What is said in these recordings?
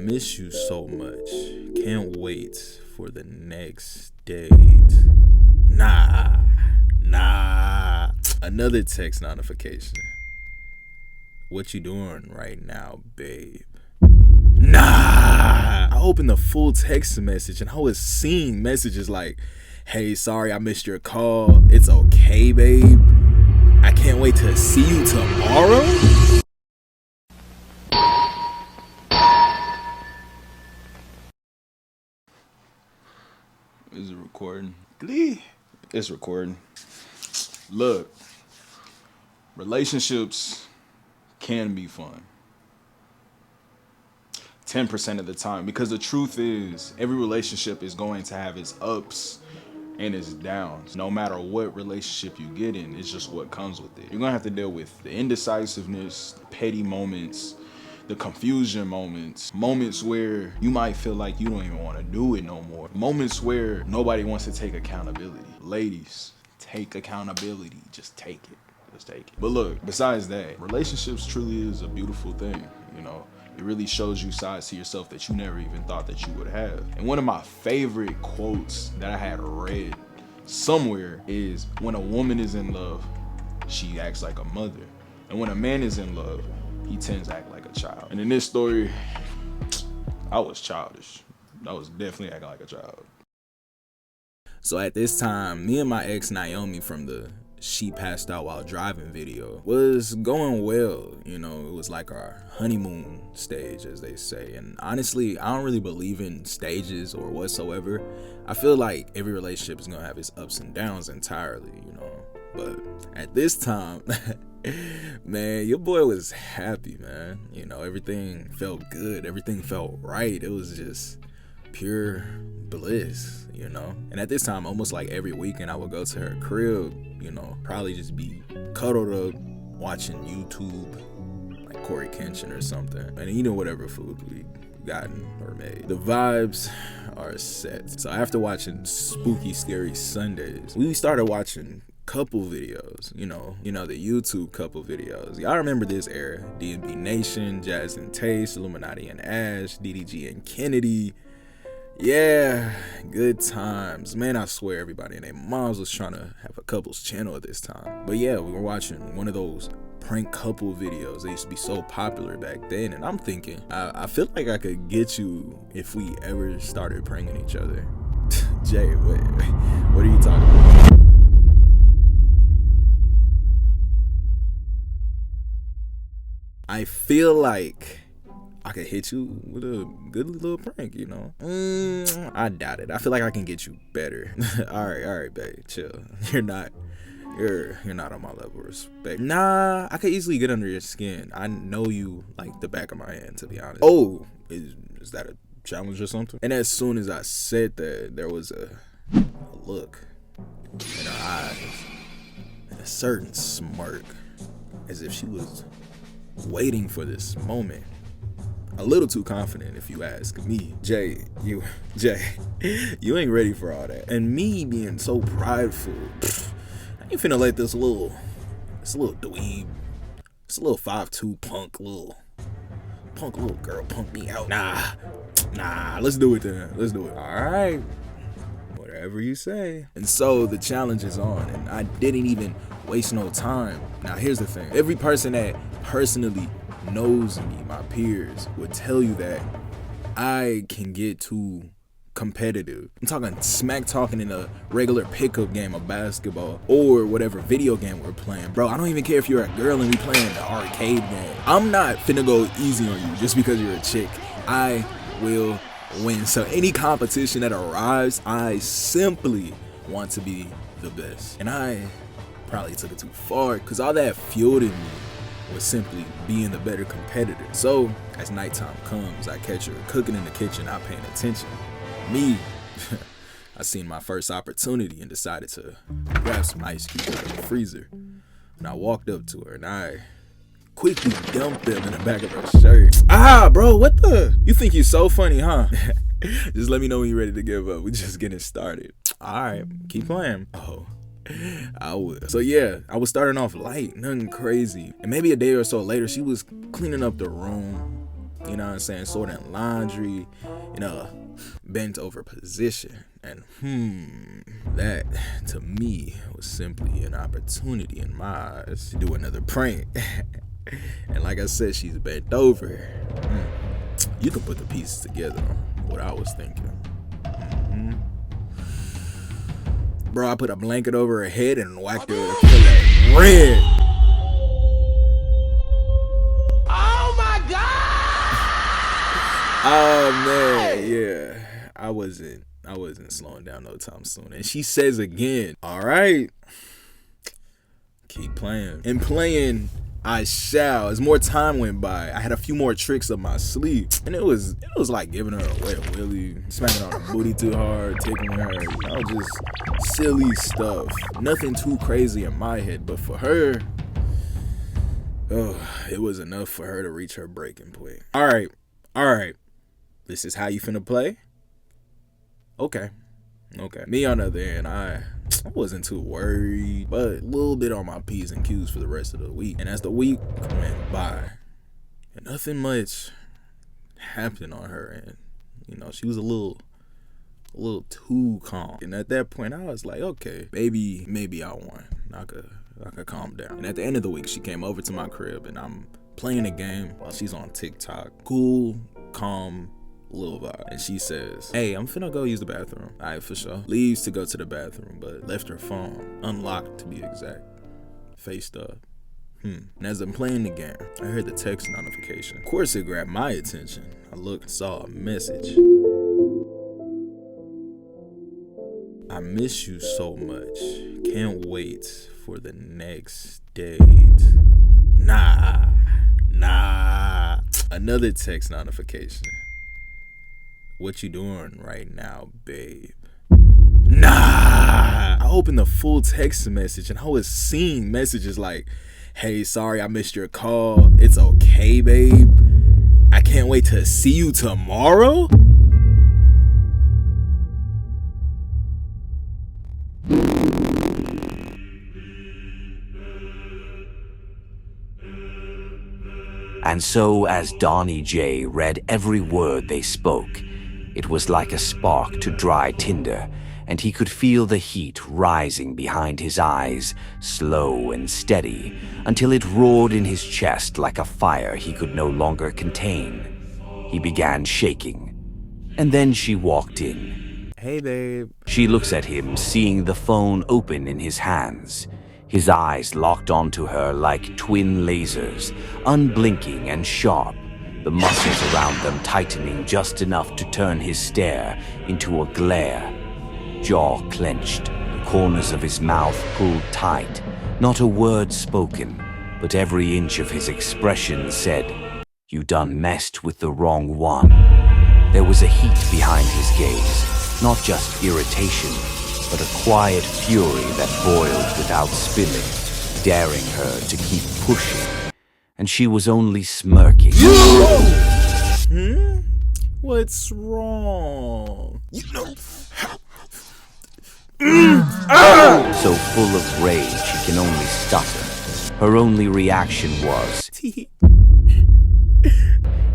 miss you so much. Can't wait for the next date. Nah. Another text notification. What you doing right now, babe? Nah. I opened the full text message and I was seeing messages like, hey, sorry I missed your call. It's okay, babe. I can't wait to see you tomorrow. Is it recording? It's recording. Look, relationships can be fun. 10% of the time, because the truth is every relationship is going to have its ups and its downs. No matter what relationship you get in, it's just what comes with it. You're gonna have to deal with the indecisiveness, the petty moments, the confusion moments where you might feel like you don't even want to do it no more, moments where nobody wants to take accountability. Ladies, take accountability. Just take it. But look, besides that, relationships truly is a beautiful thing, you know. It really shows you sides to yourself that you never even thought that you would have. And one of my favorite quotes that I had read somewhere is, when a woman is in love, she acts like a mother. And when a man is in love, he tends to act like a child. And in this story, I was childish. I was definitely acting like a child. So at this time, me and my ex Naomi from the "she passed out while driving" video was going well. You know, it was like our honeymoon stage, as they say. And honestly, I don't really believe in stages or whatsoever. I feel like every relationship is gonna have its ups and downs entirely, you know. But at this time, man, your boy was happy, man. You know, everything felt good. Everything felt right. It was just pure bliss, you know. And at this time, almost like every weekend, I would go to her crib, you know, probably just be cuddled up watching YouTube, like Corey Kenshin or something, and eating whatever food we gotten or made. The vibes are set. So after watching Spooky Scary Sundays, we started watching couple videos, you know, the YouTube couple videos. Y'all remember this era? D&B Nation, Jazz and Taste, Illuminati and Ash, DDG and Kennedy. Yeah, good times. Man, I swear everybody and their moms was trying to have a couples channel at this time. But yeah, we were watching one of those prank couple videos. They used to be so popular back then. And I'm thinking, I feel like I could get you if we ever started pranking each other. Jay, wait, what are you talking about? I feel like I could hit you with a good little prank, you know. I doubt it. I feel like I can get you better. all right, babe, chill. You're not on my level of respect. Nah, I could easily get under your skin. I know you like the back of my hand, to be honest. Oh, is that a challenge or something? And as soon as I said that, there was a look in her eyes and a certain smirk, as if she was waiting for this moment. A little too confident, if you ask me. Jay, you ain't ready for all that. And me being so prideful, I ain't finna let this little dweeb, this little 5'2" punk little girl punk me out. Nah, let's do it then. Let's do it. All right, whatever you say. And so the challenge is on, and I didn't even waste no time. Now here's the thing. Every person that personally knows me, my peers, would tell you that I can get too competitive. I'm talking smack talking in a regular pickup game of basketball or whatever video game we're playing. Bro, I don't even care if you're a girl and we playing the arcade game. I'm not finna go easy on you just because you're a chick. I will win. So any competition that arrives, I simply want to be the best. And I probably took it too far, because all that fueled in me was simply being the better competitor. So as nighttime comes, I catch her cooking in the kitchen, not paying attention. Me, I seen my first opportunity and decided to grab some ice cubes out of the freezer. And I walked up to her and I quickly dumped them in the back of her shirt. Bro, what the? You think you're so funny, huh? Just let me know when you're ready to give up. We're just getting started. All right, keep playing. Oh, I would. So yeah, I was starting off light, nothing crazy. And maybe a day or so later, she was cleaning up the room, you know what I'm saying, sorting laundry in a bent over position. And that to me was simply an opportunity in my eyes to do another prank. And like I said, she's bent over. You can put the pieces together on what I was thinking. Bro, I put a blanket over her head and whacked her with a pillow. Red. Oh my God! Oh man, yeah. I wasn't slowing down no time soon. And she says again, all right, keep playing. And playing I shall. As more time went by, I had a few more tricks up my sleeve. And it was like giving her a wet willy, smacking on her booty too hard, tickling her, just silly stuff. Nothing too crazy in my head, but for her, it was enough for her to reach her breaking point. All right. This is how you finna play? Okay. Me on the other end, I wasn't too worried, but a little bit on my P's and Q's for the rest of the week. And as the week went by, and nothing much happened on her end, she was a little too calm. And at that point, I was like, okay, maybe I won. I could calm down. And at the end of the week, she came over to my crib, and I'm playing a game while she's on TikTok. Cool, calm, little vibe. And she says, hey, I'm finna go use the bathroom. All right, for sure. Leaves to go to the bathroom, but left her phone unlocked, to be exact, faced up. And as I'm playing the game, I heard the text notification. Of course, it grabbed my attention. I looked and saw a message. I miss you so much. Can't wait for the next date. Nah. Another text notification. What you doing right now, babe? Nah. I opened the full text message and I was seeing messages like, hey, sorry I missed your call. It's okay, babe. I can't wait to see you tomorrow. And so as Donnyjai read every word they spoke, it was like a spark to dry tinder, and he could feel the heat rising behind his eyes, slow and steady, until it roared in his chest like a fire he could no longer contain. He began shaking, and then she walked in. Hey, babe. She looks at him, seeing the phone open in his hands. His eyes locked onto her like twin lasers, unblinking and sharp, the muscles around them tightening just enough to turn his stare into a glare. Jaw clenched, the corners of his mouth pulled tight, not a word spoken, but every inch of his expression said, "You done messed with the wrong one." There was a heat behind his gaze, not just irritation, but a quiet fury that boiled without spilling, daring her to keep pushing. And she was only smirking. What's wrong? So full of rage she can only stutter. Her only reaction was...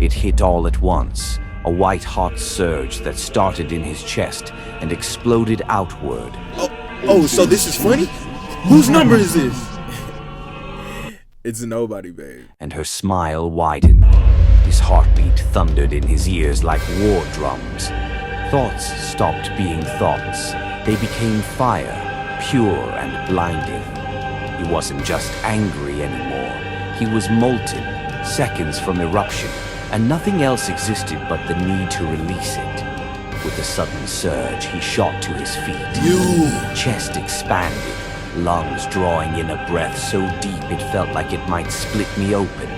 It hit all at once, a white-hot surge that started in his chest and exploded outward. Oh, so this is funny? Whose number is this? It's nobody, babe. And her smile widened. His heartbeat thundered in his ears like war drums. Thoughts stopped being thoughts. They became fire, pure and blinding. He wasn't just angry anymore. He was molten, seconds from eruption, and nothing else existed but the need to release it. With a sudden surge, he shot to his feet. Chest expanded, lungs drawing in a breath so deep it felt like it might split me open.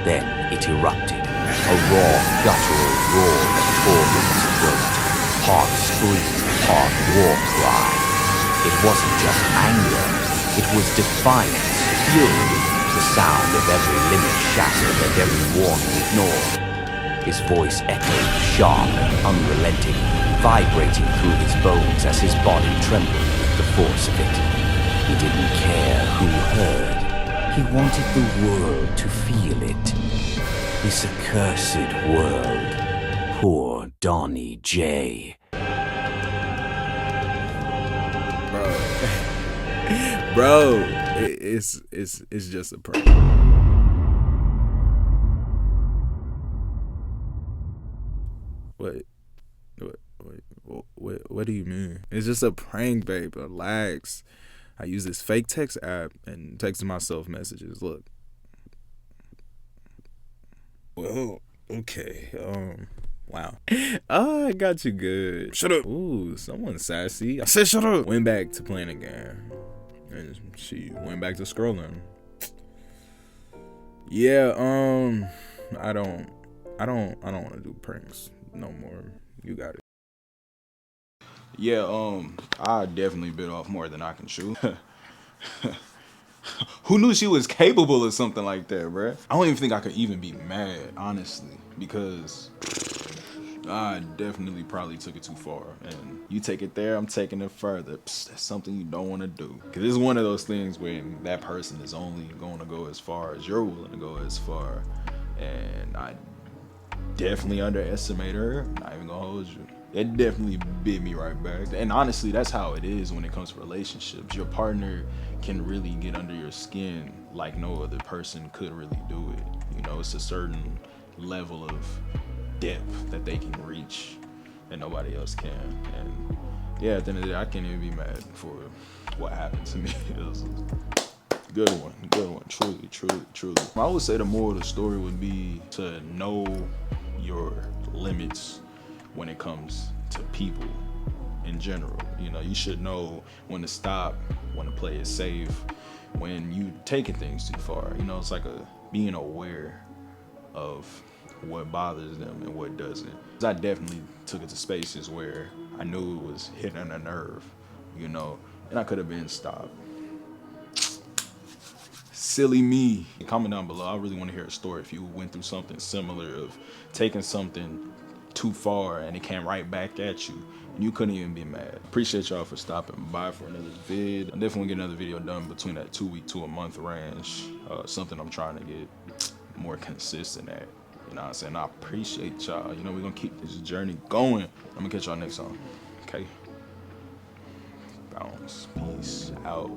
Then it erupted, a raw, guttural roar that tore him to throat. Part scream, part war cry. It wasn't just anger, it was defiance, fury, the sound of every limit shattered and every warning ignored. His voice echoed, sharp and unrelenting, vibrating through his bones as his body trembled with the force of it. He didn't care who heard. He wanted the world to feel it. This accursed world. Poor Donnyjai. Bro, it's just a prank. What do you mean? It's just a prank, babe. Relax. I use this fake text app and texting myself messages. Look. Well, okay. Wow. Oh, I got you good. Shut up. Ooh, someone's sassy. I said shut up. Went back to playing again. And she went back to scrolling. Yeah, I don't want to do pranks no more. You got it. Yeah, I definitely bit off more than I can chew. Who knew she was capable of something like that, bruh? I don't even think I could even be mad, honestly, because I definitely probably took it too far. And you take it there, I'm taking it further. Psst, that's something you don't want to do. Because it's one of those things when that person is only going to go as far as you're willing to go as far. And I definitely underestimated her. Not even gonna hold you. It definitely bit me right back. And honestly, that's how it is when it comes to relationships. Your partner can really get under your skin like no other person could really do it. You know, it's a certain level of depth that they can reach and nobody else can. And yeah, at the end of the day, I can't even be mad for what happened to me. It was a good one, truly. I would say the moral of the story would be to know your limits when it comes to people in general. You know, you should know when to stop, when to play it safe, when you taking things too far. You know, it's like being aware of what bothers them and what doesn't. I definitely took it to spaces where I knew it was hitting a nerve, you know, and I could have been stopped. Silly me. Comment down below. I really want to hear a story if you went through something similar of taking something too far and it came right back at you and you couldn't even be mad. Appreciate y'all for stopping by for another vid. I'm definitely get another video done between that 2-week to a month range. Something I'm trying to get more consistent at. You know what I'm saying? I appreciate y'all. You know, we're gonna keep this journey going. I'm gonna catch y'all next time. Okay? Bounce. Peace out.